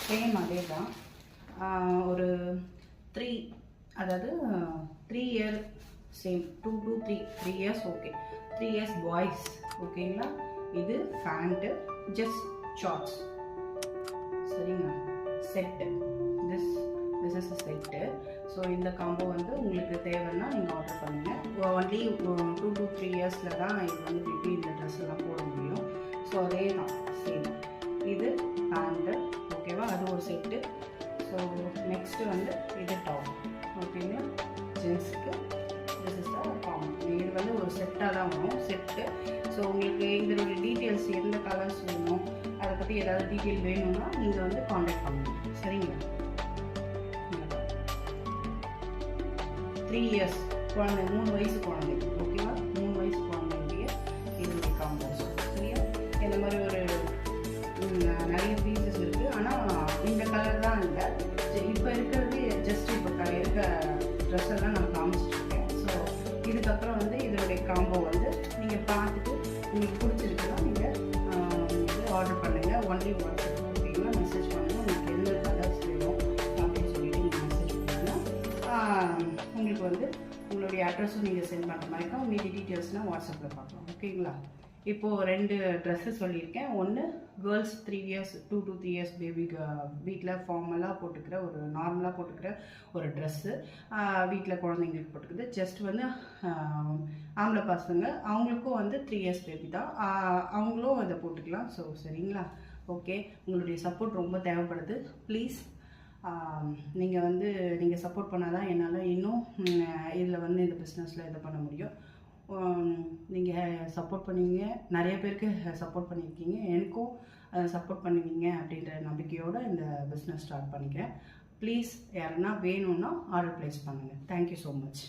Same அதே தான். ஒரு 3 அதாவது 3 year same 2 to 3 years okay 3 years boys ஓகேங்களா. இது ஃபேண்ட்டு ஜஸ்ட் ஷார்ட்ஸ் சரிங்களா. Set this is set. So இந்த காம்போ வந்து உங்களுக்கு தேவைன்னா நீங்கள் ஆர்டர் பண்ணுங்கள். ஒன்லி 2 to 3 இயர்ஸில் தான் இது வந்து பேபி இந்த ட்ரெஸ் எல்லாம் போட முடியும். ஸோ அதே தான் சேம். இது பேண்ட்டு ஓகேவா, அது ஒரு செட்டு. ஸோ நெக்ஸ்ட்டு வந்து இது டாப் ஓகேங்களா ஜென்ஸுக்கு. This is the combo. இது வந்து ஒரு செட்டாக தான் வரும் செட்டு. ஸோ உங்களுக்கு இதோட டீட்டெயில்ஸ் எந்த கலர்ஸ் வேணும் அதை பற்றி ஏதாவது டீட்டெயில் வேணும்னா நீங்கள் வந்து காண்டாக்ட் பண்ணுங்கள் சரிங்களா. 3 இயர்ஸ் குழந்தை 3 வயசு குழந்தை ஓகேவா, 3 வயசு குழந்தைய இதனுடைய காம்போஸ் சரியா. இந்த மாதிரி ஒரு நிறைய பீசஸ் இருக்குது. ஆனால் இந்த கலர் தான் இல்லை, இப்போ இருக்கிறது ஜஸ்ட் இப்போ இருக்க ட்ரெஸ் எல்லாம் நான் காமிச்சிட்ருக்கேன். ஸோ இதுக்கப்புறம் வந்து இதனுடைய காம்போ வந்து நீங்கள் பார்த்துட்டு உங்களுக்கு பிடிச்சிருக்குன்னா நீங்கள் ஆர்டர் பண்ணுங்கள். ஒன்லி வாட்ஸ்அப் ஓகேங்களா, மெசேஜ் பண்ணுங்கள். உங்களுக்கு எந்த கலர்ஸ் வேணும் அப்படின்னு சொல்லிட்டு நீங்கள் மெசேஜ் பண்ணிங்கன்னா உங்களுக்கு வந்து உங்களுடைய அட்ரஸும் நீங்கள் சென்ட் பண்ணுற மாதிரி இருக்கும். மீதி டீட்டெயில்ஸ்னால் வாட்ஸ்அப்பில் பார்க்கலாம் ஓகேங்களா. இப்போது 2 ட்ரெஸ்ஸு சொல்லியிருக்கேன். ஒன்று கேர்ள்ஸ் 3 இயர்ஸ் 2 to 3 இயர்ஸ் பேபிக்கு வீட்டில் ஃபார்மலாக போட்டுக்கிற ஒரு நார்மலாக போட்டுக்கிற ஒரு ட்ரெஸ்ஸு, வீட்டில் குழந்தைங்களுக்கு போட்டுக்குது. ஜஸ்ட் வந்து ஆம்பளை பசங்க அவங்களுக்கும் வந்து 3 இயர்ஸ் பேபி தான், அவங்களும் அதை போட்டுக்கலாம். ஸோ சரிங்களா. ஓகே, உங்களுடைய சப்போர்ட் ரொம்ப தேவைப்படுது. ப்ளீஸ் நீங்கள் சப்போர்ட் பண்ணால் தான் என்னால் இன்னும் இதில் வந்து இந்த பிஸ்னஸில் இது பண்ண முடியும். நீங்கள் சப்போர்ட் பண்ணுவீங்க, நிறைய பேருக்கு சப்போர்ட் பண்ணியிருக்கீங்க, எனக்கும் சப்போர்ட் பண்ணுவீங்க அப்படின்ற நம்பிக்கையோடு இந்த பிஸ்னஸ் ஸ்டார்ட் பண்ணிக்கிறேன். ப்ளீஸ் யாருன்னா வேணும்னா ஆர்டர் ப்ளேஸ் பண்ணுங்கள். Thank you so much.